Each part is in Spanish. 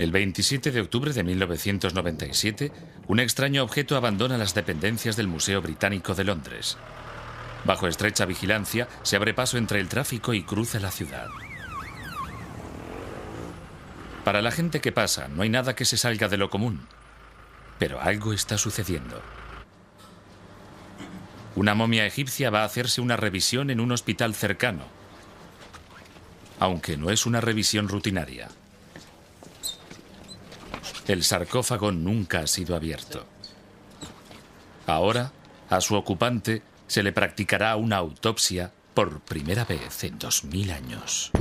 El 27 de octubre de 1997, un extraño objeto abandona las dependencias del Museo Británico de Londres. Bajo estrecha vigilancia, se abre paso entre el tráfico y cruza la ciudad. Para la gente que pasa, no hay nada que se salga de lo común. Pero algo está sucediendo. Una momia egipcia va a hacerse una revisión en un hospital cercano, aunque no es una revisión rutinaria. El sarcófago nunca ha sido abierto. Ahora, a su ocupante se le practicará una autopsia por primera vez en 2000 años.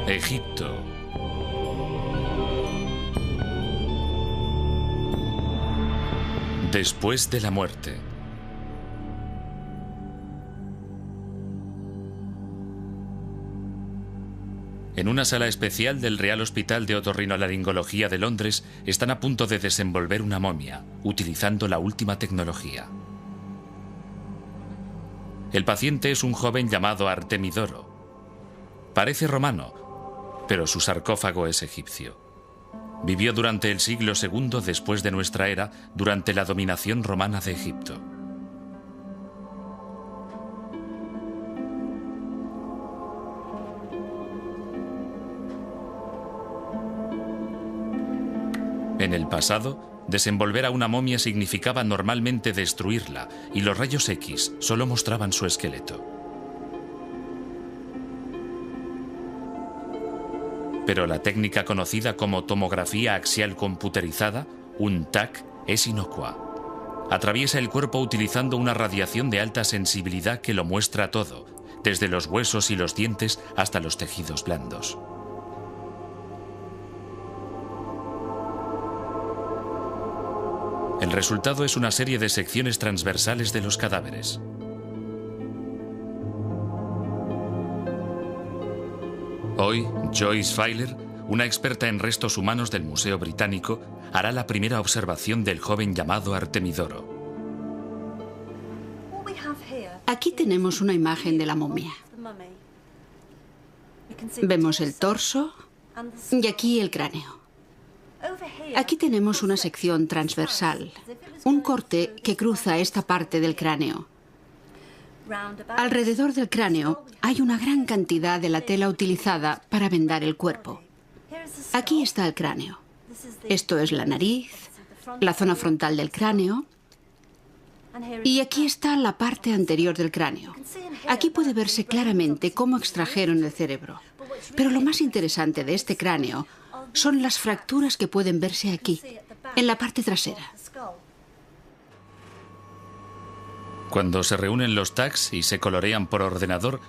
Egipto. Después de la muerte. En una sala especial del Real Hospital de Otorrinolaringología de Londres están a punto de desenvolver una momia, utilizando la última tecnología. El paciente es un joven llamado Artemidoro. Parece romano, pero su sarcófago es egipcio. Vivió durante el siglo II después de nuestra era, durante la dominación romana de Egipto. En el pasado, desenvolver a una momia significaba normalmente destruirla, y los rayos X solo mostraban su esqueleto. Pero la técnica conocida como tomografía axial computerizada, un TAC, es inocua. Atraviesa el cuerpo utilizando una radiación de alta sensibilidad que lo muestra todo, desde los huesos y los dientes hasta los tejidos blandos. El resultado es una serie de secciones transversales de los cadáveres. Hoy, Joyce Feiler, una experta en restos humanos del Museo Británico, hará la primera observación del joven llamado Artemidoro. Aquí tenemos una imagen de la momia. Vemos el torso y aquí el cráneo. Aquí tenemos una sección transversal, un corte que cruza esta parte del cráneo. Alrededor del cráneo hay una gran cantidad de la tela utilizada para vendar el cuerpo. Aquí está el cráneo. Esto es la nariz, la zona frontal del cráneo, y aquí está la parte anterior del cráneo. Aquí puede verse claramente cómo extrajeron el cerebro. Pero lo más interesante de este cráneo son las fracturas que pueden verse aquí, en la parte trasera. Cuando se reúnen los tags y se colorean por ordenador,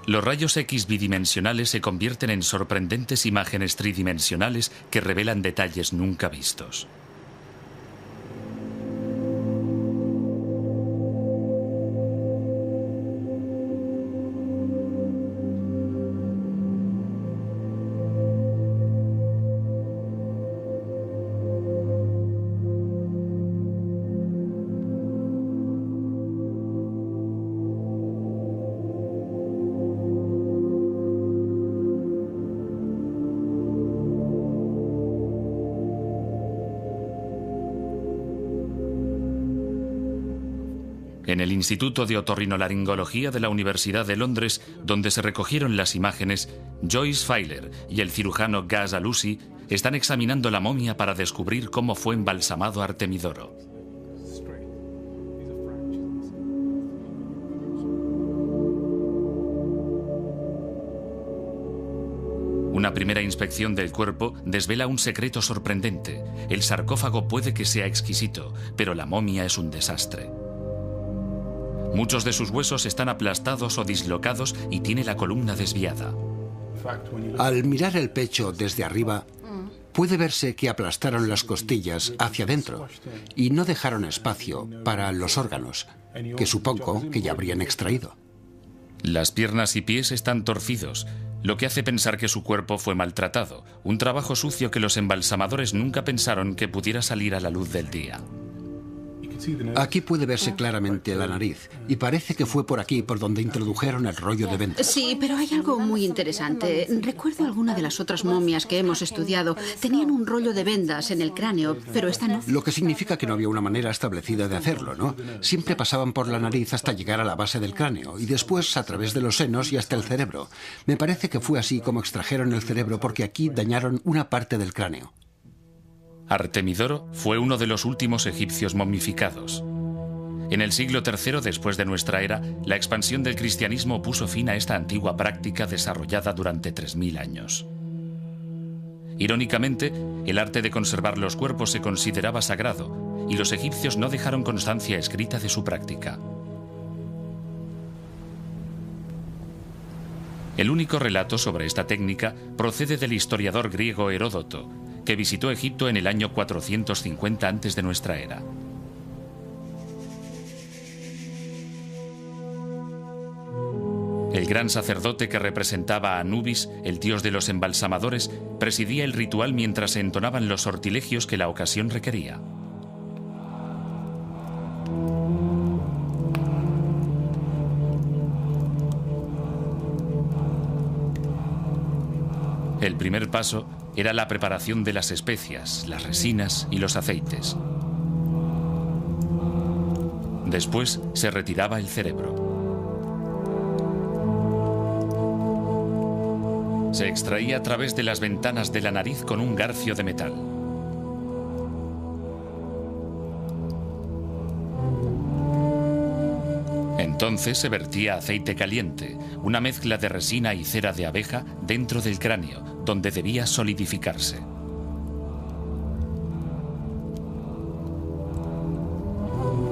los rayos X bidimensionales se convierten en sorprendentes imágenes tridimensionales que revelan detalles nunca vistos. En el Instituto de Otorrinolaringología de la Universidad de Londres, donde se recogieron las imágenes, Joyce Feiler y el cirujano Gaz Alusi están examinando la momia para descubrir cómo fue embalsamado Artemidoro. Una primera inspección del cuerpo desvela un secreto sorprendente. El sarcófago puede que sea exquisito, pero la momia es un desastre. Muchos de sus huesos están aplastados o dislocados y tiene la columna desviada. Al mirar el pecho desde arriba, puede verse que aplastaron las costillas hacia adentro y no dejaron espacio para los órganos, que supongo que ya habrían extraído. Las piernas y pies están torcidos, lo que hace pensar que su cuerpo fue maltratado, un trabajo sucio que los embalsamadores nunca pensaron que pudiera salir a la luz del día. Aquí puede verse claramente la nariz, y parece que fue por aquí por donde introdujeron el rollo de vendas. Sí, pero hay algo muy interesante. Recuerdo alguna de las otras momias que hemos estudiado. Tenían un rollo de vendas en el cráneo, pero esta no. Lo que significa que no había una manera establecida de hacerlo, ¿no? Siempre pasaban por la nariz hasta llegar a la base del cráneo, y después a través de los senos y hasta el cerebro. Me parece que fue así como extrajeron el cerebro, porque aquí dañaron una parte del cráneo. Artemidoro fue uno de los últimos egipcios momificados. En el siglo III después de nuestra era, la expansión del cristianismo puso fin a esta antigua práctica desarrollada durante 3000 años. Irónicamente, el arte de conservar los cuerpos se consideraba sagrado, y los egipcios no dejaron constancia escrita de su práctica. El único relato sobre esta técnica procede del historiador griego Heródoto, que visitó Egipto en el año 450 antes de nuestra era. El gran sacerdote que representaba a Anubis, el dios de los embalsamadores, presidía el ritual mientras se entonaban los sortilegios que la ocasión requería. El primer paso era la preparación de las especias, las resinas y los aceites. Después se retiraba el cerebro. Se extraía a través de las ventanas de la nariz con un garfio de metal. Entonces se vertía aceite caliente, una mezcla de resina y cera de abeja, dentro del cráneo, donde debía solidificarse.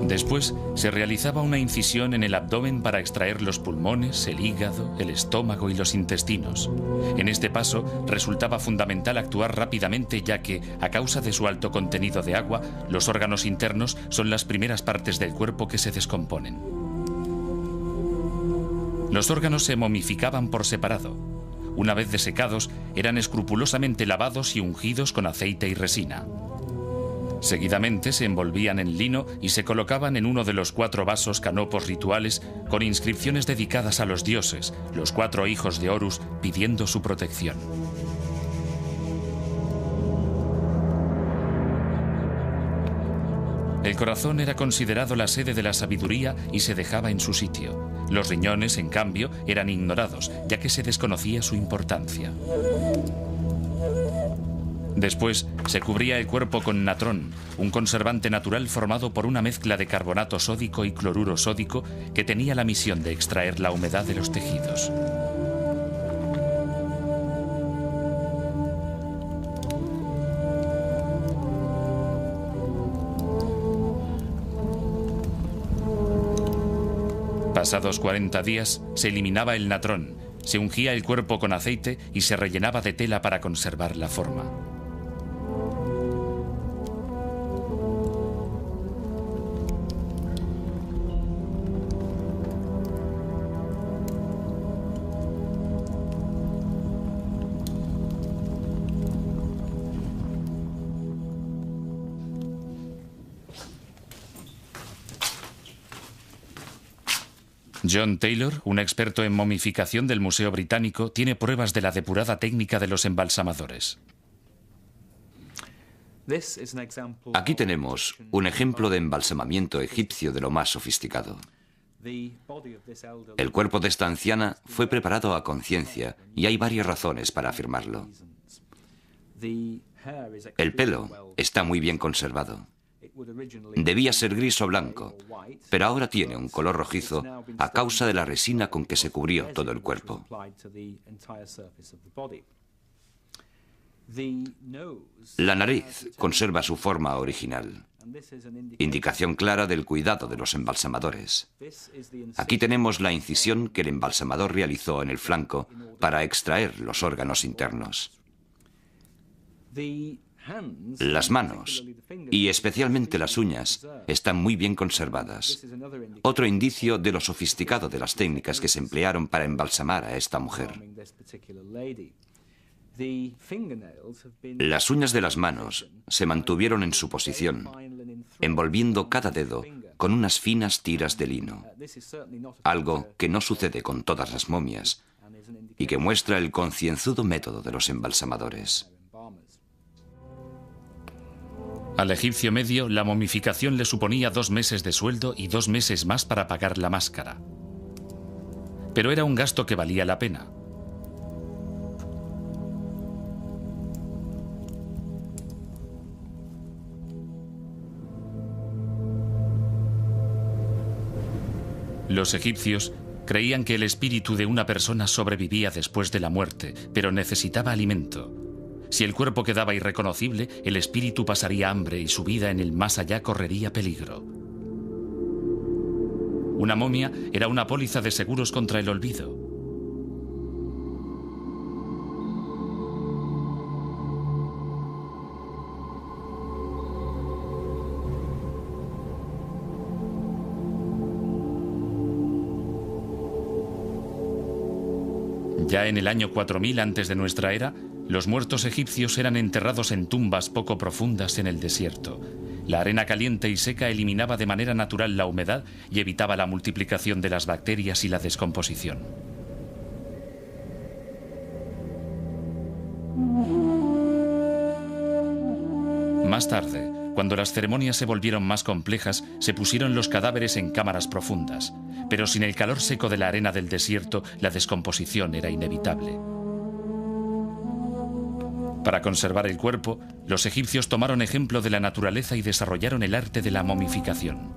Después se realizaba una incisión en el abdomen para extraer los pulmones, el hígado, el estómago y los intestinos. En este paso resultaba fundamental actuar rápidamente, ya que, a causa de su alto contenido de agua, los órganos internos son las primeras partes del cuerpo que se descomponen. Los órganos se momificaban por separado. Una vez desecados, eran escrupulosamente lavados y ungidos con aceite y resina. Seguidamente se envolvían en lino y se colocaban en uno de los 4 vasos canopos rituales con inscripciones dedicadas a los dioses, los 4 hijos de Horus, pidiendo su protección. El corazón era considerado la sede de la sabiduría y se dejaba en su sitio. Los riñones, en cambio, eran ignorados, ya que se desconocía su importancia. Después se cubría el cuerpo con natrón, un conservante natural formado por una mezcla de carbonato sódico y cloruro sódico que tenía la misión de extraer la humedad de los tejidos. Pasados 40 días se eliminaba el natrón, se ungía el cuerpo con aceite y se rellenaba de tela para conservar la forma. John Taylor, un experto en momificación del Museo Británico, tiene pruebas de la depurada técnica de los embalsamadores. Aquí tenemos un ejemplo de embalsamamiento egipcio de lo más sofisticado. El cuerpo de esta anciana fue preparado a conciencia y hay varias razones para afirmarlo. El pelo está muy bien conservado. Debía ser gris o blanco, pero ahora tiene un color rojizo a causa de la resina con que se cubrió todo el cuerpo. La nariz conserva su forma original, indicación clara del cuidado de los embalsamadores. Aquí tenemos la incisión que el embalsamador realizó en el flanco para extraer los órganos internos. Las manos, y especialmente las uñas, están muy bien conservadas. Otro indicio de lo sofisticado de las técnicas que se emplearon para embalsamar a esta mujer. Las uñas de las manos se mantuvieron en su posición, envolviendo cada dedo con unas finas tiras de lino, algo que no sucede con todas las momias y que muestra el concienzudo método de los embalsamadores. Al egipcio medio, la momificación le suponía 2 meses de sueldo y 2 meses más para pagar la máscara. Pero era un gasto que valía la pena. Los egipcios creían que el espíritu de una persona sobrevivía después de la muerte, pero necesitaba alimento. Si el cuerpo quedaba irreconocible, el espíritu pasaría hambre y su vida en el más allá correría peligro. Una momia era una póliza de seguros contra el olvido. Ya en el año 4000 antes de nuestra era, los muertos egipcios eran enterrados en tumbas poco profundas en el desierto. La arena caliente y seca eliminaba de manera natural la humedad y evitaba la multiplicación de las bacterias y la descomposición. Más tarde, cuando las ceremonias se volvieron más complejas, se pusieron los cadáveres en cámaras profundas, pero sin el calor seco de la arena del desierto, la descomposición era inevitable. Para conservar el cuerpo, los egipcios tomaron ejemplo de la naturaleza y desarrollaron el arte de la momificación.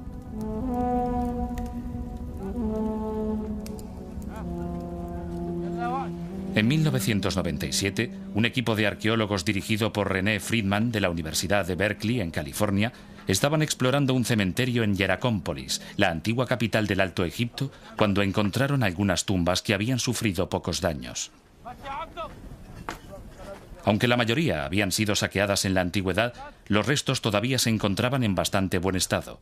En 1997, un equipo de arqueólogos dirigido por René Friedman de la Universidad de Berkeley, en California, estaban explorando un cementerio en Hieracómpolis, la antigua capital del Alto Egipto, cuando encontraron algunas tumbas que habían sufrido pocos daños. Aunque la mayoría habían sido saqueadas en la antigüedad, los restos todavía se encontraban en bastante buen estado.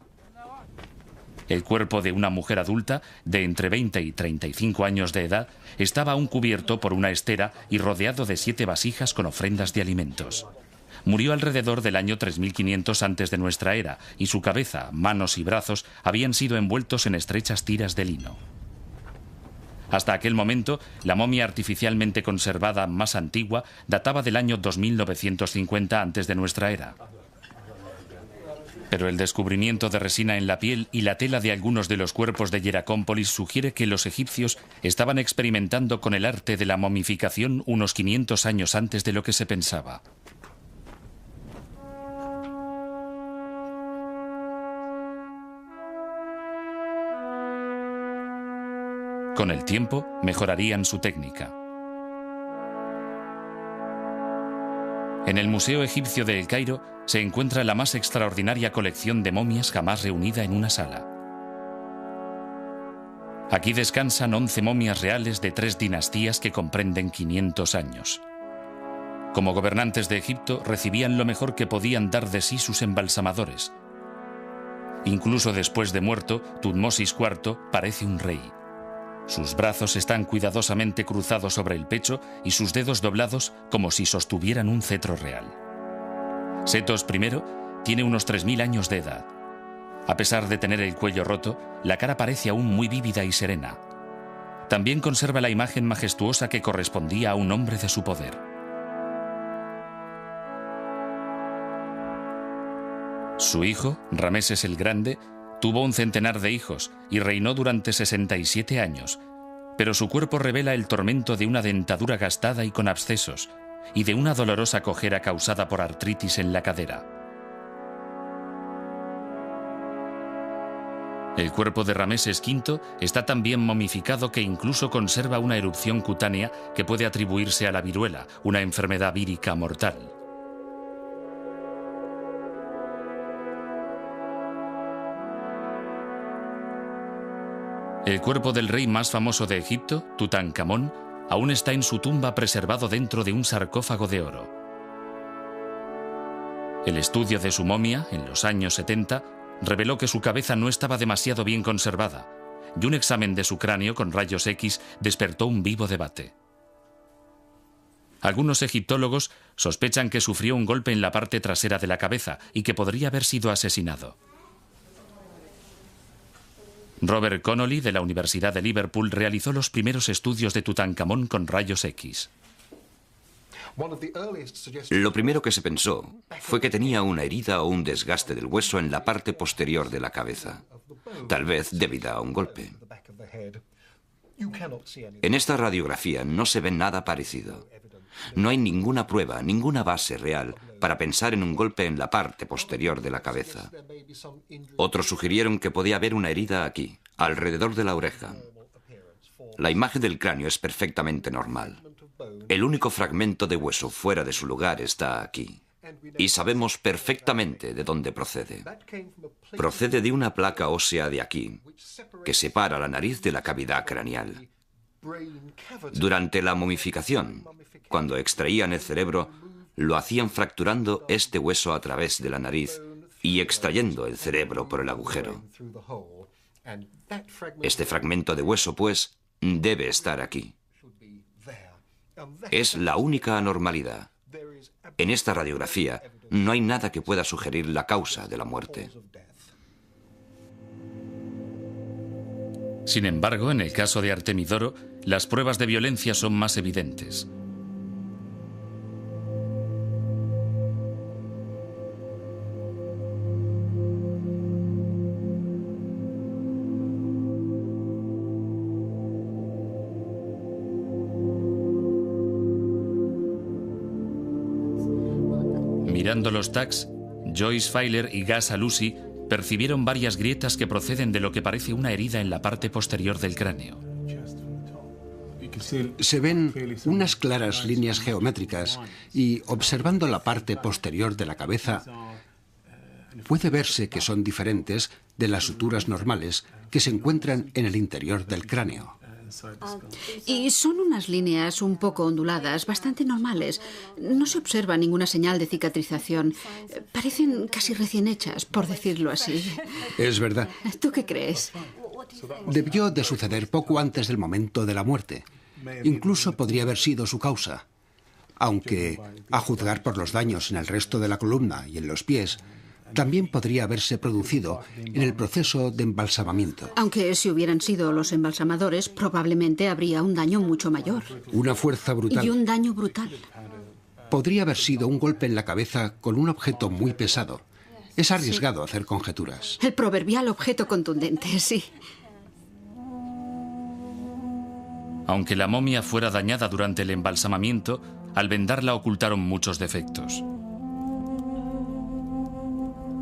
El cuerpo de una mujer adulta, de entre 20 y 35 años de edad, estaba aún cubierto por una estera y rodeado de 7 vasijas con ofrendas de alimentos. Murió alrededor del año 3500 antes de nuestra era, y su cabeza, manos y brazos habían sido envueltos en estrechas tiras de lino. Hasta aquel momento, la momia artificialmente conservada más antigua databa del año 2950 antes de nuestra era. Pero el descubrimiento de resina en la piel y la tela de algunos de los cuerpos de Hieracómpolis sugiere que los egipcios estaban experimentando con el arte de la momificación unos 500 años antes de lo que se pensaba. Con el tiempo, mejorarían su técnica. En el Museo Egipcio de El Cairo se encuentra la más extraordinaria colección de momias jamás reunida en una sala. Aquí descansan 11 momias reales de 3 dinastías que comprenden 500 años. Como gobernantes de Egipto, recibían lo mejor que podían dar de sí sus embalsamadores. Incluso después de muerto, Tutmosis IV parece un rey. Sus brazos están cuidadosamente cruzados sobre el pecho y sus dedos doblados como si sostuvieran un cetro real. Setos I tiene unos 3000 años de edad. A pesar de tener el cuello roto, la cara parece aún muy vívida y serena. También conserva la imagen majestuosa que correspondía a un hombre de su poder. Su hijo, Rameses el Grande, tuvo un centenar de hijos y reinó durante 67 años, pero su cuerpo revela el tormento de una dentadura gastada y con abscesos, y de una dolorosa cojera causada por artritis en la cadera. El cuerpo de Rameses V está tan bien momificado que incluso conserva una erupción cutánea que puede atribuirse a la viruela, una enfermedad vírica mortal. El cuerpo del rey más famoso de Egipto, Tutankamón, aún está en su tumba preservado dentro de un sarcófago de oro. El estudio de su momia, en los años 70, reveló que su cabeza no estaba demasiado bien conservada, y un examen de su cráneo con rayos X despertó un vivo debate. Algunos egiptólogos sospechan que sufrió un golpe en la parte trasera de la cabeza y que podría haber sido asesinado. Robert Connolly, de la Universidad de Liverpool, realizó los primeros estudios de Tutankamón con rayos X. Lo primero que se pensó fue que tenía una herida o un desgaste del hueso en la parte posterior de la cabeza, tal vez debida a un golpe. En esta radiografía no se ve nada parecido. No hay ninguna prueba, ninguna base real para pensar en un golpe en la parte posterior de la cabeza. Otros sugirieron que podía haber una herida aquí, alrededor de la oreja. La imagen del cráneo es perfectamente normal. El único fragmento de hueso fuera de su lugar está aquí. Y sabemos perfectamente de dónde procede. Procede de una placa ósea de aquí, que separa la nariz de la cavidad craneal. Durante la momificación, cuando extraían el cerebro, lo hacían fracturando este hueso a través de la nariz y extrayendo el cerebro por el agujero. Este fragmento de hueso, pues, debe estar aquí. Es la única anormalidad. En esta radiografía no hay nada que pueda sugerir la causa de la muerte. Sin embargo, en el caso de Artemidoro, las pruebas de violencia son más evidentes. Mirando los tags, Joyce Feiler y Gus Alusi percibieron varias grietas que proceden de lo que parece una herida en la parte posterior del cráneo. Se ven unas claras líneas geométricas y, observando la parte posterior de la cabeza, puede verse que son diferentes de las suturas normales que se encuentran en el interior del cráneo. Y son unas líneas un poco onduladas, bastante normales. No se observa ninguna señal de cicatrización. Parecen casi recién hechas, por decirlo así. Es verdad. ¿Tú qué crees? Debió de suceder poco antes del momento de la muerte. Incluso podría haber sido su causa. Aunque, a juzgar por los daños en el resto de la columna y en los pies, también podría haberse producido en el proceso de embalsamamiento. Aunque si hubieran sido los embalsamadores, probablemente habría un daño mucho mayor. Una fuerza brutal. Y un daño brutal. Podría haber sido un golpe en la cabeza con un objeto muy pesado. Es arriesgado hacer conjeturas. El proverbial objeto contundente, sí. Aunque la momia fuera dañada durante el embalsamamiento, al vendarla ocultaron muchos defectos.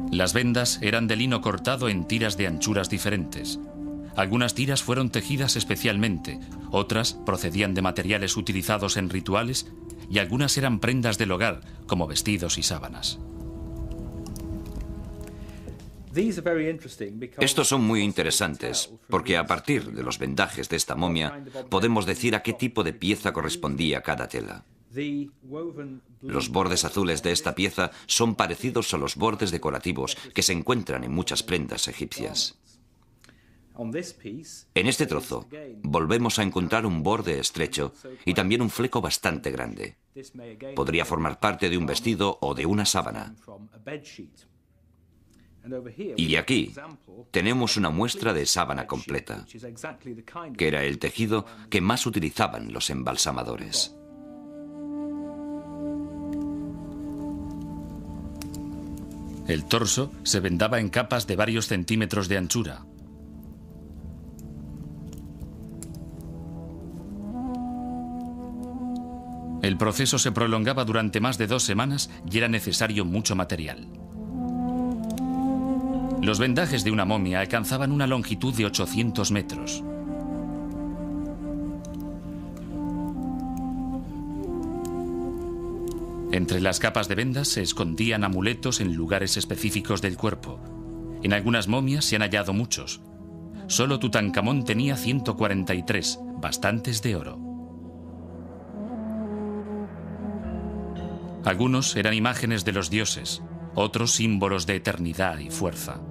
Las vendas eran de lino cortado en tiras de anchuras diferentes. Algunas tiras fueron tejidas especialmente, otras procedían de materiales utilizados en rituales y algunas eran prendas del hogar, como vestidos y sábanas. Estos son muy interesantes, porque a partir de los vendajes de esta momia podemos decir a qué tipo de pieza correspondía cada tela. Los bordes azules de esta pieza son parecidos a los bordes decorativos que se encuentran en muchas prendas egipcias. En este trozo volvemos a encontrar un borde estrecho y también un fleco bastante grande. Podría formar parte de un vestido o de una sábana. Y aquí tenemos una muestra de sábana completa, que era el tejido que más utilizaban los embalsamadores. El torso se vendaba en capas de varios centímetros de anchura. El proceso se prolongaba durante más de 2 semanas y era necesario mucho material. Los vendajes de una momia alcanzaban una longitud de 800 metros. Entre las capas de vendas se escondían amuletos en lugares específicos del cuerpo. En algunas momias se han hallado muchos. Solo Tutankamón tenía 143, bastantes de oro. Algunos eran imágenes de los dioses, otros símbolos de eternidad y fuerza.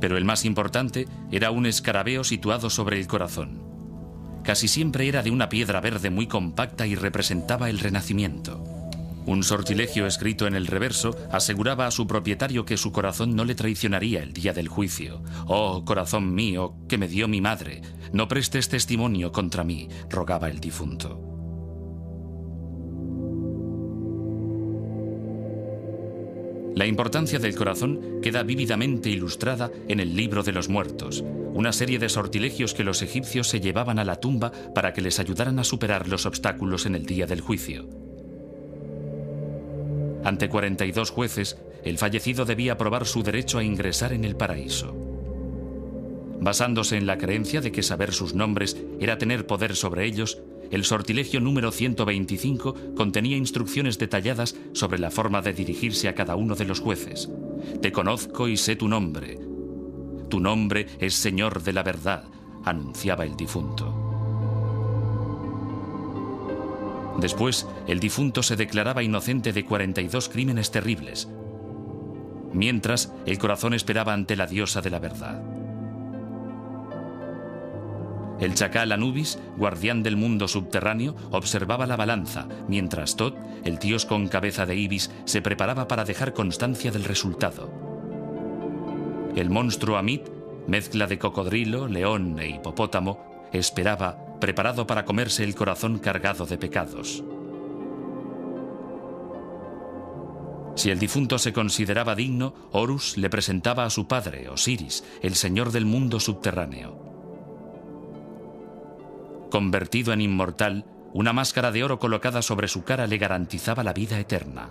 Pero el más importante era un escarabeo situado sobre el corazón. Casi siempre era de una piedra verde muy compacta y representaba el renacimiento. Un sortilegio escrito en el reverso aseguraba a su propietario que su corazón no le traicionaría el día del juicio. «Oh, corazón mío, que me dio mi madre, no prestes testimonio contra mí», rogaba el difunto. La importancia del corazón queda vívidamente ilustrada en el Libro de los Muertos, una serie de sortilegios que los egipcios se llevaban a la tumba para que les ayudaran a superar los obstáculos en el día del juicio. Ante 42 jueces, el fallecido debía probar su derecho a ingresar en el paraíso. Basándose en la creencia de que saber sus nombres era tener poder sobre ellos, el sortilegio número 125 contenía instrucciones detalladas sobre la forma de dirigirse a cada uno de los jueces. «Te conozco y sé tu nombre. Tu nombre es Señor de la verdad», anunciaba el difunto. Después, el difunto se declaraba inocente de 42 crímenes terribles, mientras el corazón esperaba ante la diosa de la verdad. El chacal Anubis, guardián del mundo subterráneo, observaba la balanza, mientras Tot, el dios con cabeza de ibis, se preparaba para dejar constancia del resultado. El monstruo Amit, mezcla de cocodrilo, león e hipopótamo, esperaba, preparado para comerse el corazón cargado de pecados. Si el difunto se consideraba digno, Horus le presentaba a su padre, Osiris, el señor del mundo subterráneo. Convertido en inmortal, una máscara de oro colocada sobre su cara le garantizaba la vida eterna.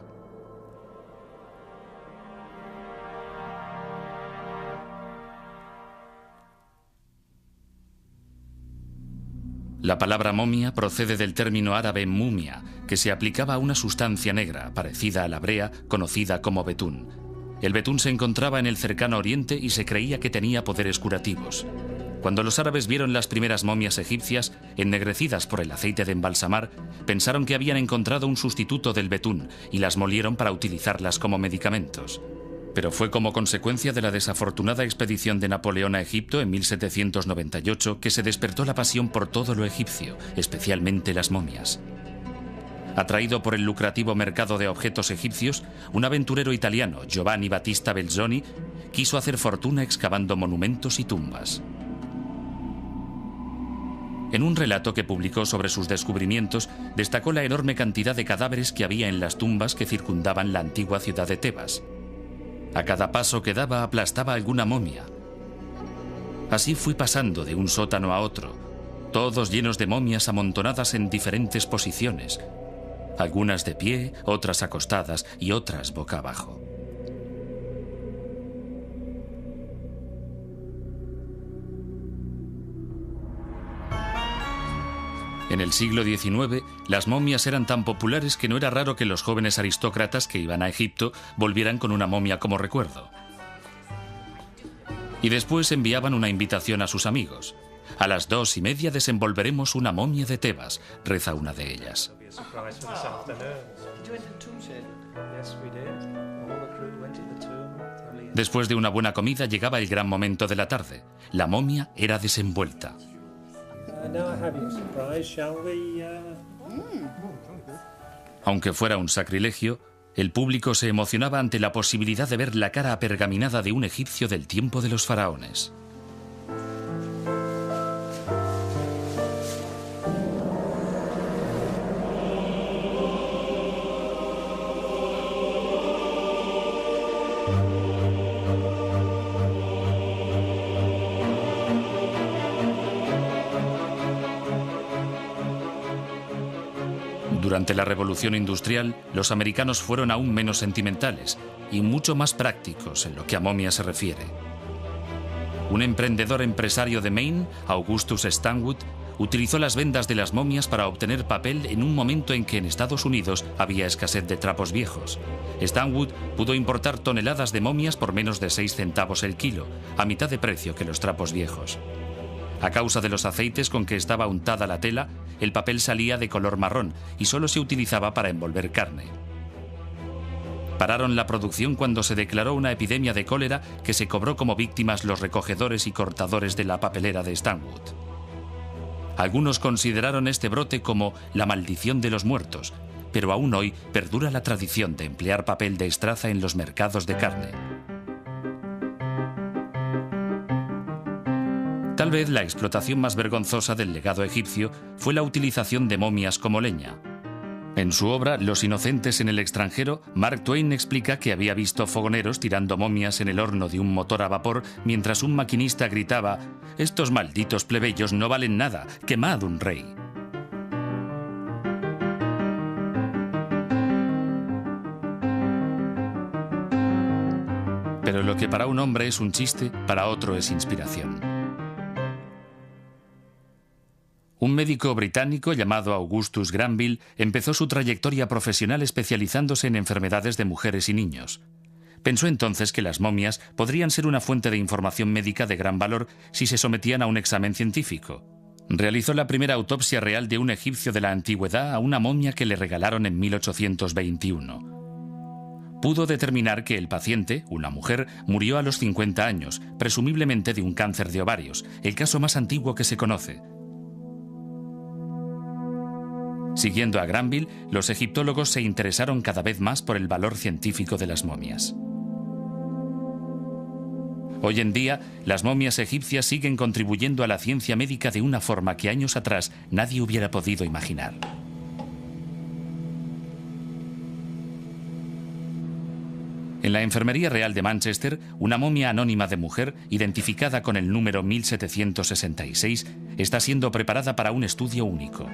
La palabra momia procede del término árabe mumia, que se aplicaba a una sustancia negra, parecida a la brea, conocida como betún. El betún se encontraba en el cercano oriente y se creía que tenía poderes curativos. Cuando los árabes vieron las primeras momias egipcias, ennegrecidas por el aceite de embalsamar, pensaron que habían encontrado un sustituto del betún y las molieron para utilizarlas como medicamentos. Pero fue como consecuencia de la desafortunada expedición de Napoleón a Egipto en 1798 que se despertó la pasión por todo lo egipcio, especialmente las momias. Atraído por el lucrativo mercado de objetos egipcios, un aventurero italiano, Giovanni Battista Belzoni, quiso hacer fortuna excavando monumentos y tumbas. En un relato que publicó sobre sus descubrimientos, destacó la enorme cantidad de cadáveres que había en las tumbas que circundaban la antigua ciudad de Tebas. A cada paso que daba aplastaba alguna momia. Así fui pasando de un sótano a otro, todos llenos de momias amontonadas en diferentes posiciones, algunas de pie, otras acostadas y otras boca abajo. En el siglo XIX, las momias eran tan populares que no era raro que los jóvenes aristócratas que iban a Egipto volvieran con una momia como recuerdo. Y después enviaban una invitación a sus amigos. «A las 2:30 desenvolveremos una momia de Tebas», reza una de ellas. Después de una buena comida llegaba el gran momento de la tarde. La momia era desenvuelta. Aunque fuera un sacrilegio, el público se emocionaba ante la posibilidad de ver la cara apergaminada de un egipcio del tiempo de los faraones. Durante la Revolución Industrial, los americanos fueron aún menos sentimentales y mucho más prácticos en lo que a momia se refiere. Un emprendedor empresario de Maine, Augustus Stanwood, utilizó las vendas de las momias para obtener papel en un momento en que en Estados Unidos había escasez de trapos viejos. Stanwood pudo importar toneladas de momias por menos de 6 centavos el kilo, a mitad de precio que los trapos viejos. A causa de los aceites con que estaba untada la tela, el papel salía de color marrón y solo se utilizaba para envolver carne. Pararon la producción cuando se declaró una epidemia de cólera que se cobró como víctimas los recogedores y cortadores de la papelera de Stanwood. Algunos consideraron este brote como la maldición de los muertos, pero aún hoy perdura la tradición de emplear papel de estraza en los mercados de carne. Tal vez la explotación más vergonzosa del legado egipcio fue la utilización de momias como leña. En su obra Los inocentes en el extranjero, Mark Twain explica que había visto fogoneros tirando momias en el horno de un motor a vapor mientras un maquinista gritaba: «Estos malditos plebeyos no valen nada, quemad un rey». Pero lo que para un hombre es un chiste, para otro es inspiración. Un médico británico llamado Augustus Granville empezó su trayectoria profesional especializándose en enfermedades de mujeres y niños. Pensó entonces que las momias podrían ser una fuente de información médica de gran valor si se sometían a un examen científico. Realizó la primera autopsia real de un egipcio de la antigüedad a una momia que le regalaron en 1821. Pudo determinar que el paciente, una mujer, murió a los 50 años, presumiblemente de un cáncer de ovarios, el caso más antiguo que se conoce. Siguiendo a Granville, los egiptólogos se interesaron cada vez más por el valor científico de las momias. Hoy en día, las momias egipcias siguen contribuyendo a la ciencia médica de una forma que años atrás nadie hubiera podido imaginar. En la Enfermería Real de Manchester, una momia anónima de mujer, identificada con el número 1766, está siendo preparada para un estudio único.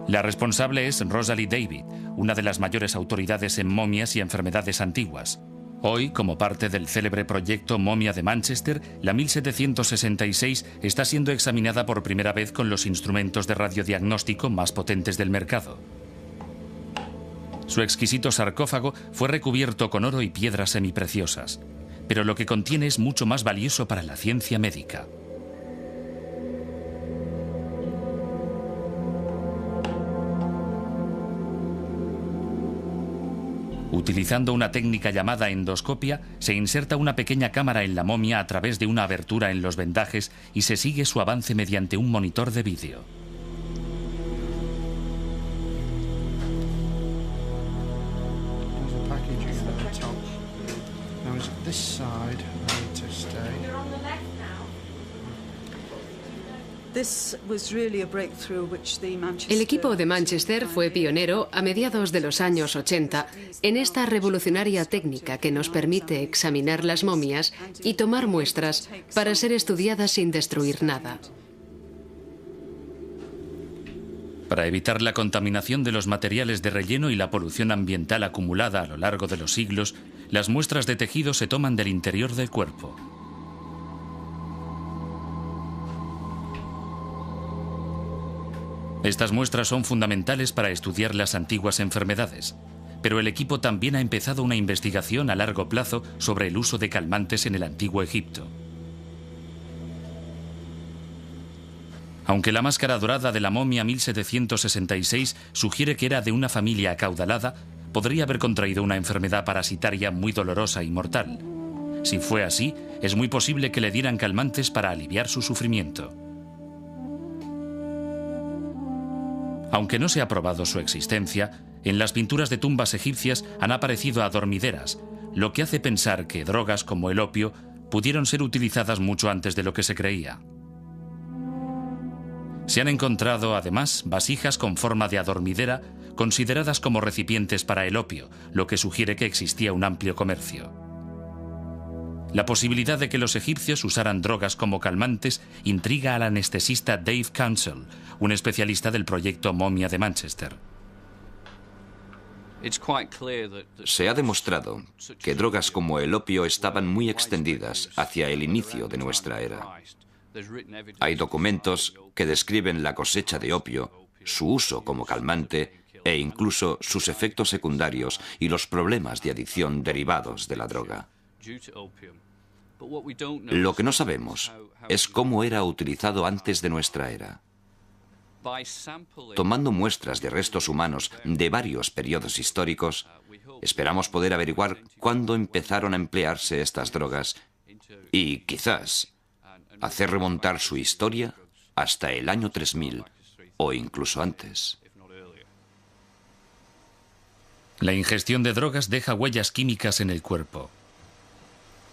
La responsable es Rosalie David, una de las mayores autoridades en momias y enfermedades antiguas. Hoy, como parte del célebre proyecto Momia de Manchester, la 1766 está siendo examinada por primera vez con los instrumentos de radiodiagnóstico más potentes del mercado. Su exquisito sarcófago fue recubierto con oro y piedras semipreciosas, pero lo que contiene es mucho más valioso para la ciencia médica. Utilizando una técnica llamada endoscopia, se inserta una pequeña cámara en la momia a través de una abertura en los vendajes y se sigue su avance mediante un monitor de vídeo. El equipo de Manchester fue pionero a mediados de los años 80 en esta revolucionaria técnica que nos permite examinar las momias y tomar muestras para ser estudiadas sin destruir nada. Para evitar la contaminación de los materiales de relleno y la polución ambiental acumulada a lo largo de los siglos, las muestras de tejido se toman del interior del cuerpo. Estas muestras son fundamentales para estudiar las antiguas enfermedades, pero el equipo también ha empezado una investigación a largo plazo sobre el uso de calmantes en el antiguo Egipto. Aunque la máscara dorada de la momia 1766 sugiere que era de una familia acaudalada, podría haber contraído una enfermedad parasitaria muy dolorosa y mortal. Si fue así, es muy posible que le dieran calmantes para aliviar su sufrimiento. Aunque no se ha probado su existencia, en las pinturas de tumbas egipcias han aparecido adormideras, lo que hace pensar que drogas como el opio pudieron ser utilizadas mucho antes de lo que se creía. Se han encontrado, además, vasijas con forma de adormidera, consideradas como recipientes para el opio, lo que sugiere que existía un amplio comercio. La posibilidad de que los egipcios usaran drogas como calmantes intriga al anestesista Dave Council, un especialista del proyecto Momia de Manchester. Se ha demostrado que drogas como el opio estaban muy extendidas hacia el inicio de nuestra era. Hay documentos que describen la cosecha de opio, su uso como calmante e incluso sus efectos secundarios y los problemas de adicción derivados de la droga. Lo que no sabemos es cómo era utilizado antes de nuestra era. Tomando muestras de restos humanos de varios periodos históricos, esperamos poder averiguar cuándo empezaron a emplearse estas drogas y, quizás, hacer remontar su historia hasta el año 3000 o incluso antes. La ingestión de drogas deja huellas químicas en el cuerpo.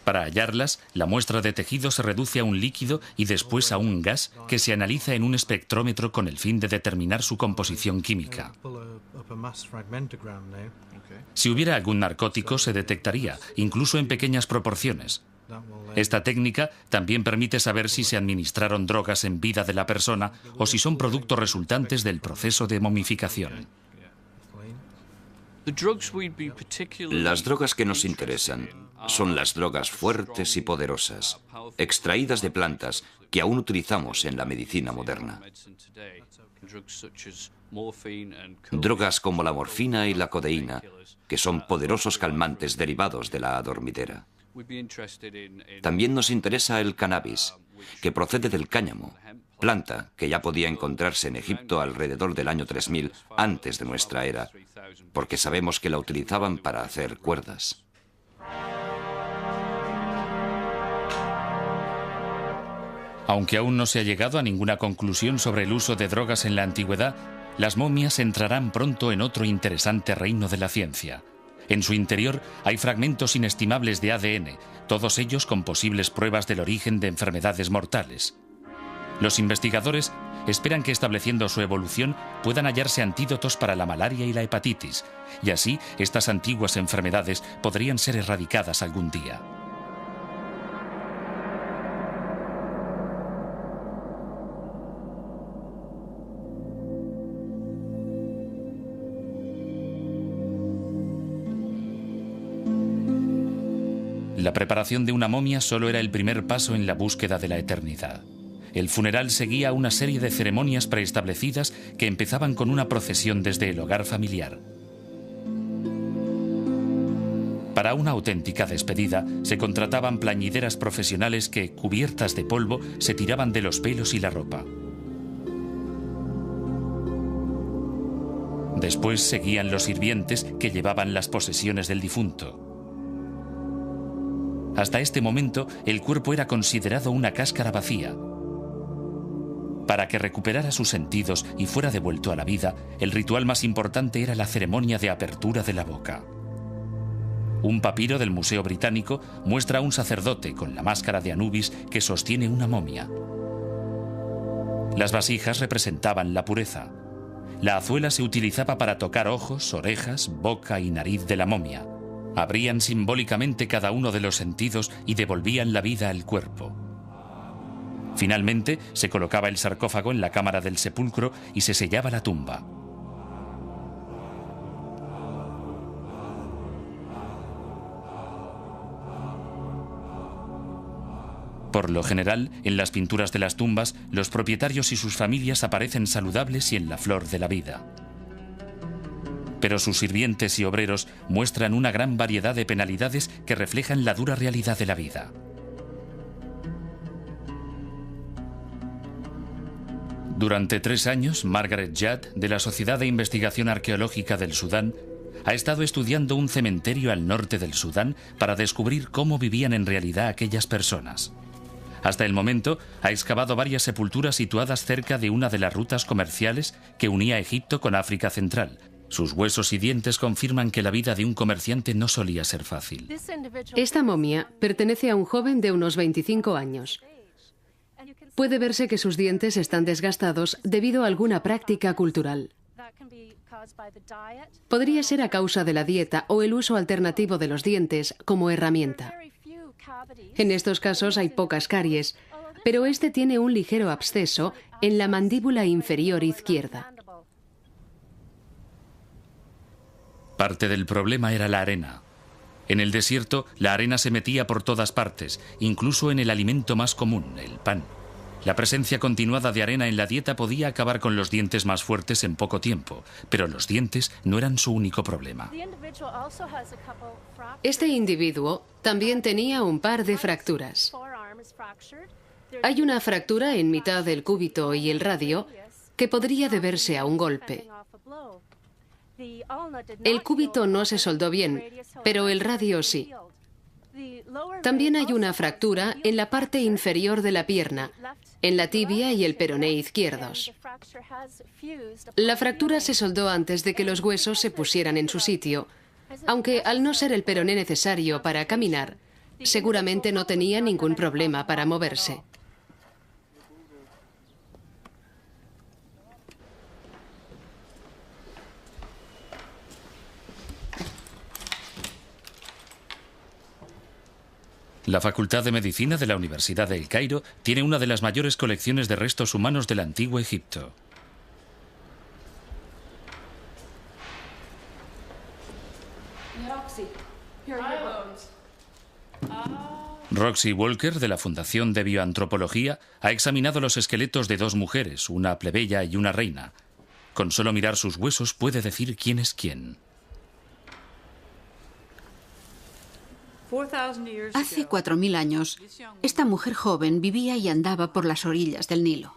Para hallarlas, la muestra de tejido se reduce a un líquido y después a un gas que se analiza en un espectrómetro con el fin de determinar su composición química. Si hubiera algún narcótico, se detectaría, incluso en pequeñas proporciones. Esta técnica también permite saber si se administraron drogas en vida de la persona o si son productos resultantes del proceso de momificación. Las drogas que nos interesan son las drogas fuertes y poderosas, extraídas de plantas que aún utilizamos en la medicina moderna. Drogas como la morfina y la codeína, que son poderosos calmantes derivados de la adormidera. También nos interesa el cannabis, que procede del cáñamo, planta que ya podía encontrarse en Egipto alrededor del año 3000 antes de nuestra era, porque sabemos que la utilizaban para hacer cuerdas. Aunque aún no se ha llegado a ninguna conclusión sobre el uso de drogas en la antigüedad, las momias entrarán pronto en otro interesante reino de la ciencia. En su interior hay fragmentos inestimables de ADN, todos ellos con posibles pruebas del origen de enfermedades mortales. Los investigadores esperan que estableciendo su evolución puedan hallarse antídotos para la malaria y la hepatitis, y así estas antiguas enfermedades podrían ser erradicadas algún día. La preparación de una momia solo era el primer paso en la búsqueda de la eternidad. El funeral seguía una serie de ceremonias preestablecidas que empezaban con una procesión desde el hogar familiar. Para una auténtica despedida, se contrataban plañideras profesionales que, cubiertas de polvo, se tiraban de los pelos y la ropa. Después seguían los sirvientes que llevaban las posesiones del difunto. Hasta este momento, el cuerpo era considerado una cáscara vacía. Para que recuperara sus sentidos y fuera devuelto a la vida, el ritual más importante era la ceremonia de apertura de la boca. Un papiro del Museo Británico muestra a un sacerdote con la máscara de Anubis que sostiene una momia. Las vasijas representaban la pureza. La azuela se utilizaba para tocar ojos, orejas, boca y nariz de la momia. Abrían simbólicamente cada uno de los sentidos y devolvían la vida al cuerpo. Finalmente, se colocaba el sarcófago en la cámara del sepulcro y se sellaba la tumba. Por lo general, en las pinturas de las tumbas, los propietarios y sus familias aparecen saludables y en la flor de la vida. Pero sus sirvientes y obreros muestran una gran variedad de penalidades que reflejan la dura realidad de la vida. Durante 3 años, Margaret Judd, de la Sociedad de Investigación Arqueológica del Sudán, ha estado estudiando un cementerio al norte del Sudán para descubrir cómo vivían en realidad aquellas personas. Hasta el momento, ha excavado varias sepulturas situadas cerca de una de las rutas comerciales que unía Egipto con África Central. Sus huesos y dientes confirman que la vida de un comerciante no solía ser fácil. Esta momia pertenece a un joven de unos 25 años. Puede verse que sus dientes están desgastados debido a alguna práctica cultural. Podría ser a causa de la dieta o el uso alternativo de los dientes como herramienta. En estos casos hay pocas caries, pero este tiene un ligero absceso en la mandíbula inferior izquierda. Parte del problema era la arena. En el desierto, la arena se metía por todas partes, incluso en el alimento más común, el pan. La presencia continuada de arena en la dieta podía acabar con los dientes más fuertes en poco tiempo, pero los dientes no eran su único problema. Este individuo también tenía un par de fracturas. Hay una fractura en mitad del cúbito y el radio que podría deberse a un golpe. El cúbito no se soldó bien, pero el radio sí. También hay una fractura en la parte inferior de la pierna, en la tibia y el peroné izquierdos. La fractura se soldó antes de que los huesos se pusieran en su sitio, aunque al no ser el peroné necesario para caminar, seguramente no tenía ningún problema para moverse. La Facultad de Medicina de la Universidad de El Cairo tiene una de las mayores colecciones de restos humanos del antiguo Egipto. Roxy Walker, de la Fundación de Bioantropología, ha examinado los esqueletos de dos mujeres, una plebeya y una reina. Con solo mirar sus huesos puede decir quién es quién. Hace 4000 años, esta mujer joven vivía y andaba por las orillas del Nilo.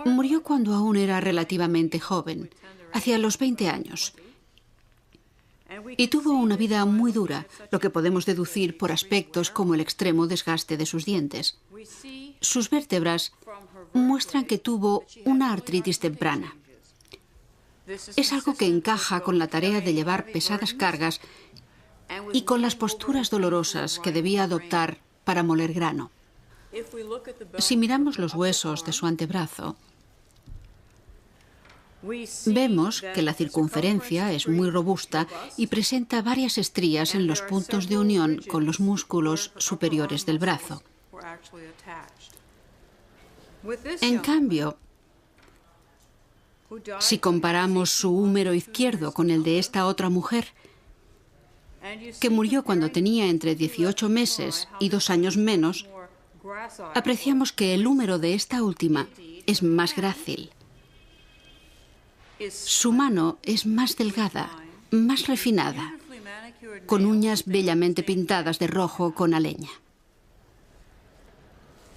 Murió cuando aún era relativamente joven, hacia los 20 años. Y tuvo una vida muy dura, lo que podemos deducir por aspectos como el extremo desgaste de sus dientes. Sus vértebras muestran que tuvo una artritis temprana. Es algo que encaja con la tarea de llevar pesadas cargas y con las posturas dolorosas que debía adoptar para moler grano. Si miramos los huesos de su antebrazo, vemos que la circunferencia es muy robusta y presenta varias estrías en los puntos de unión con los músculos superiores del brazo. En cambio, si comparamos su húmero izquierdo con el de esta otra mujer, que murió cuando tenía entre 18 meses y 2 años menos, apreciamos que el húmero de esta última es más grácil. Su mano es más delgada, más refinada, con uñas bellamente pintadas de rojo con aleña.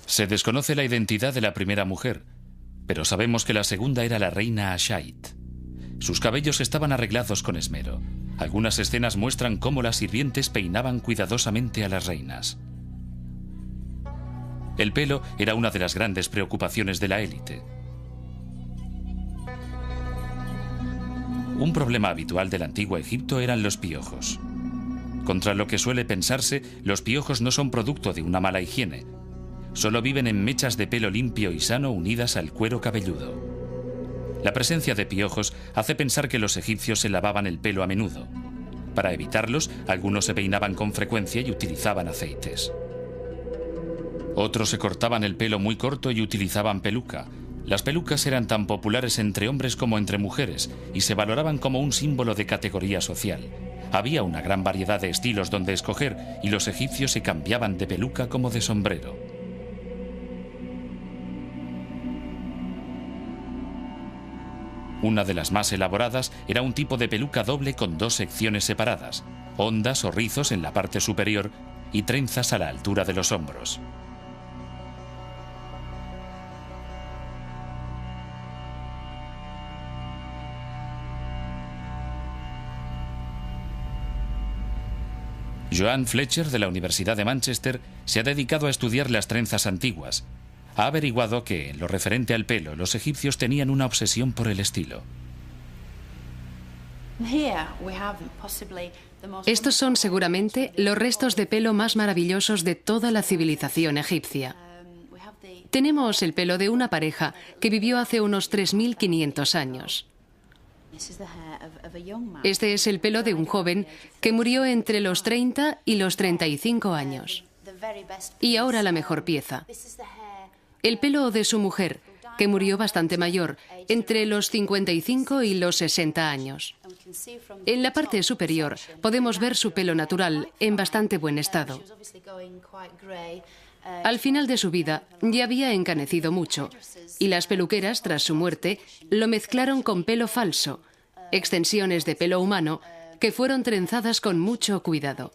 Se desconoce la identidad de la primera mujer, pero sabemos que la segunda era la reina Ashait. Sus cabellos estaban arreglados con esmero. Algunas escenas muestran cómo las sirvientes peinaban cuidadosamente a las reinas. El pelo era una de las grandes preocupaciones de la élite. Un problema habitual del antiguo Egipto eran los piojos. Contra lo que suele pensarse, los piojos no son producto de una mala higiene. Solo viven en mechas de pelo limpio y sano unidas al cuero cabelludo. La presencia de piojos hace pensar que los egipcios se lavaban el pelo a menudo. Para evitarlos, algunos se peinaban con frecuencia y utilizaban aceites. Otros se cortaban el pelo muy corto y utilizaban peluca. Las pelucas eran tan populares entre hombres como entre mujeres y se valoraban como un símbolo de categoría social. Había una gran variedad de estilos donde escoger y los egipcios se cambiaban de peluca como de sombrero. Una de las más elaboradas era un tipo de peluca doble con 2 secciones separadas, ondas o rizos en la parte superior y trenzas a la altura de los hombros. Joan Fletcher, de la Universidad de Manchester, se ha dedicado a estudiar las trenzas antiguas. Ha averiguado que, en lo referente al pelo, los egipcios tenían una obsesión por el estilo. Estos son seguramente los restos de pelo más maravillosos de toda la civilización egipcia. Tenemos el pelo de una pareja que vivió hace unos 3500 años. Este es el pelo de un joven que murió entre los 30 y los 35 años. Y ahora la mejor pieza. El pelo de su mujer, que murió bastante mayor, entre los 55 y los 60 años. En la parte superior podemos ver su pelo natural en bastante buen estado. Al final de su vida ya había encanecido mucho, y las peluqueras, tras su muerte, lo mezclaron con pelo falso, extensiones de pelo humano que fueron trenzadas con mucho cuidado.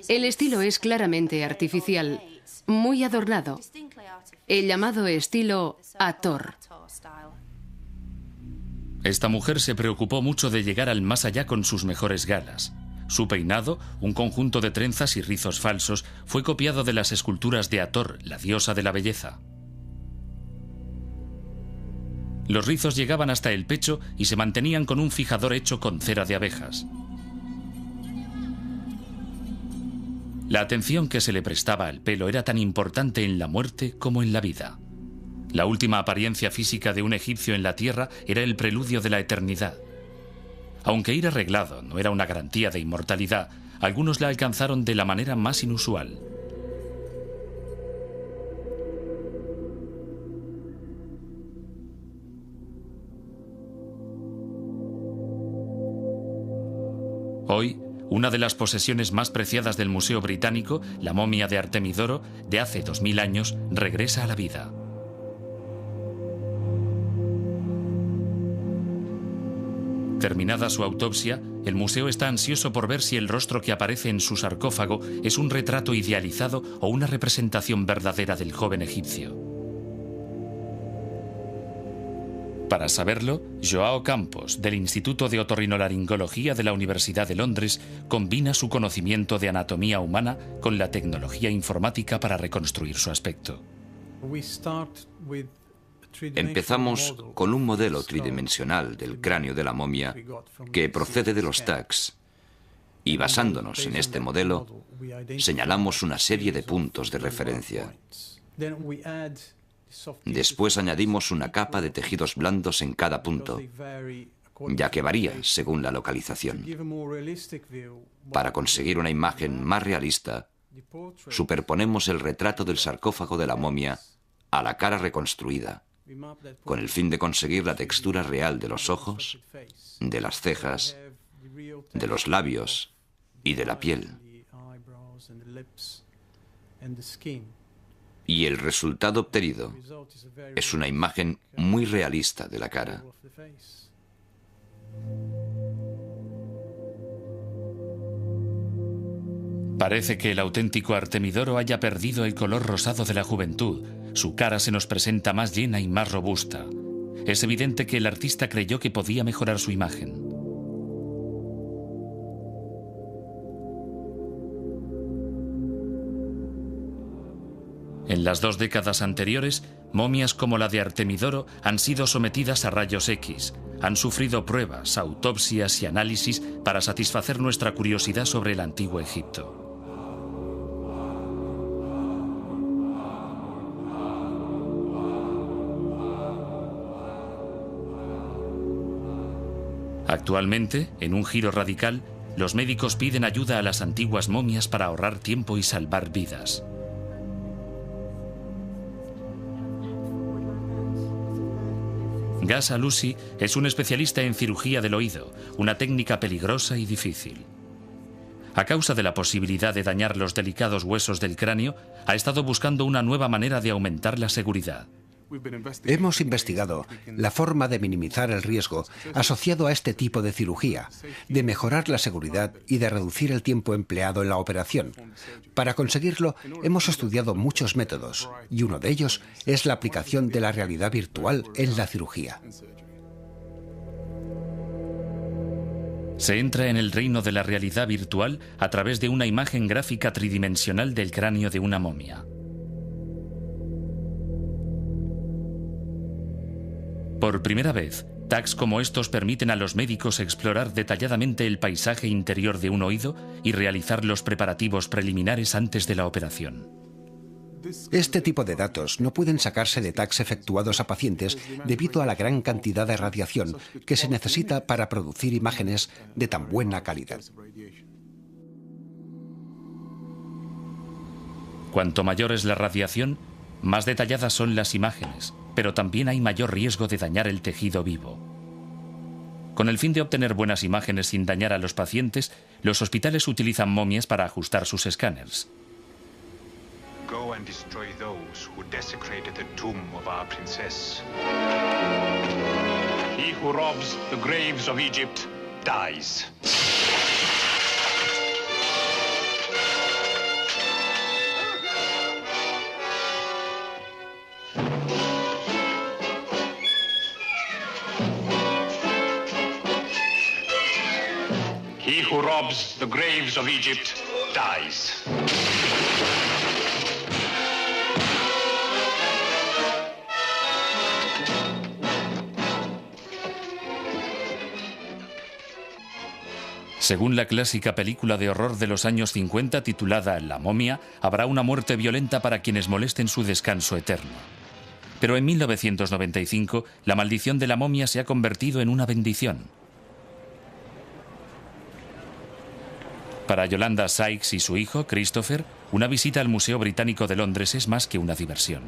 El estilo es claramente artificial, muy adornado, el llamado estilo Hathor. Esta mujer se preocupó mucho de llegar al más allá con sus mejores galas. Su peinado, un conjunto de trenzas y rizos falsos, fue copiado de las esculturas de Hathor, la diosa de la belleza. Los rizos llegaban hasta el pecho y se mantenían con un fijador hecho con cera de abejas. La atención que se le prestaba al pelo era tan importante en la muerte como en la vida. La última apariencia física de un egipcio en la tierra era el preludio de la eternidad. Aunque ir arreglado no era una garantía de inmortalidad, algunos la alcanzaron de la manera más inusual. Hoy, una de las posesiones más preciadas del Museo Británico, la momia de Artemidoro, de hace 2000 años, regresa a la vida. Terminada su autopsia, el museo está ansioso por ver si el rostro que aparece en su sarcófago es un retrato idealizado o una representación verdadera del joven egipcio. Para saberlo, Joao Campos, del Instituto de Otorrinolaringología de la Universidad de Londres, combina su conocimiento de anatomía humana con la tecnología informática para reconstruir su aspecto. Empezamos con un modelo tridimensional del cráneo de la momia que procede de los tags y basándonos en este modelo señalamos una serie de puntos de referencia. Después añadimos una capa de tejidos blandos en cada punto, ya que varía según la localización. Para conseguir una imagen más realista, superponemos el retrato del sarcófago de la momia a la cara reconstruida, con el fin de conseguir la textura real de los ojos, de las cejas, de los labios y de la piel. Y el resultado obtenido es una imagen muy realista de la cara. Parece que el auténtico Artemidoro haya perdido el color rosado de la juventud. Su cara se nos presenta más llena y más robusta. Es evidente que el artista creyó que podía mejorar su imagen. En las 2 décadas anteriores, momias como la de Artemidoro han sido sometidas a rayos X. Han sufrido pruebas, autopsias y análisis para satisfacer nuestra curiosidad sobre el antiguo Egipto. Actualmente, en un giro radical, los médicos piden ayuda a las antiguas momias para ahorrar tiempo y salvar vidas. Ghazal Usi es un especialista en cirugía del oído, una técnica peligrosa y difícil. A causa de la posibilidad de dañar los delicados huesos del cráneo, ha estado buscando una nueva manera de aumentar la seguridad. Hemos investigado la forma de minimizar el riesgo asociado a este tipo de cirugía, de mejorar la seguridad y de reducir el tiempo empleado en la operación. Para conseguirlo, hemos estudiado muchos métodos, y uno de ellos es la aplicación de la realidad virtual en la cirugía. Se entra en el reino de la realidad virtual a través de una imagen gráfica tridimensional del cráneo de una momia. Por primera vez, tags como estos permiten a los médicos explorar detalladamente el paisaje interior de un oído y realizar los preparativos preliminares antes de la operación. Este tipo de datos no pueden sacarse de tags efectuados a pacientes debido a la gran cantidad de radiación que se necesita para producir imágenes de tan buena calidad. Cuanto mayor es la radiación, más detalladas son las imágenes, pero también hay mayor riesgo de dañar el tejido vivo. Con el fin de obtener buenas imágenes sin dañar a los pacientes, los hospitales utilizan momias para ajustar sus escáneres. Go and destroy those who desecrated the tomb of our princess. He who robs the graves of Egypt dies. who robs the graves of Egypt dies. Según la clásica película de horror de los años 50 titulada La momia, habrá una muerte violenta para quienes molesten su descanso eterno. Pero en 1995, la maldición de la momia se ha convertido en una bendición. Para Yolanda Sykes y su hijo, Christopher, una visita al Museo Británico de Londres es más que una diversión.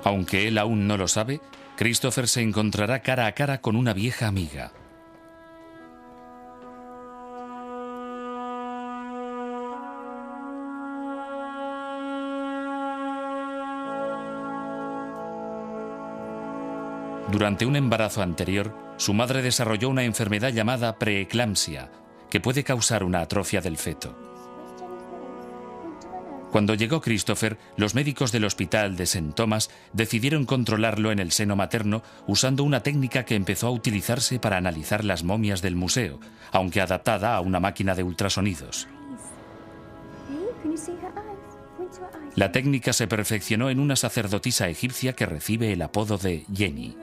Aunque él aún no lo sabe, Christopher se encontrará cara a cara con una vieja amiga. Durante un embarazo anterior, su madre desarrolló una enfermedad llamada preeclampsia, que puede causar una atrofia del feto. Cuando llegó Christopher, los médicos del hospital de St. Thomas decidieron controlarlo en el seno materno usando una técnica que empezó a utilizarse para analizar las momias del museo, aunque adaptada a una máquina de ultrasonidos. La técnica se perfeccionó en una sacerdotisa egipcia que recibe el apodo de Jenny.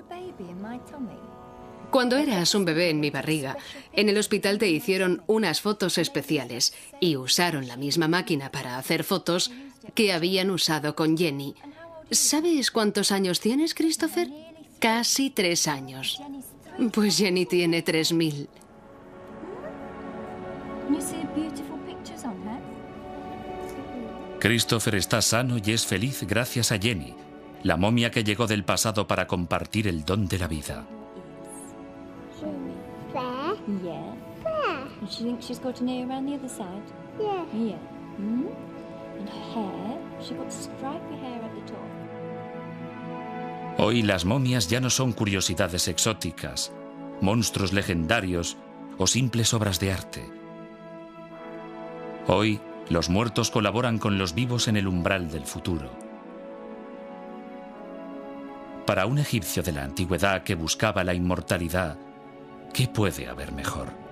Cuando eras un bebé en mi barriga, en el hospital te hicieron unas fotos especiales y usaron la misma máquina para hacer fotos que habían usado con Jenny. ¿Sabes cuántos años tienes, Christopher? Casi 3 años. Pues Jenny tiene 3000. Christopher está sano y es feliz gracias a Jenny, la momia que llegó del pasado para compartir el don de la vida. Hoy las momias ya no son curiosidades exóticas, monstruos legendarios o simples obras de arte. Hoy los muertos colaboran con los vivos en el umbral del futuro. Para un egipcio de la antigüedad que buscaba la inmortalidad, ¿qué puede haber mejor?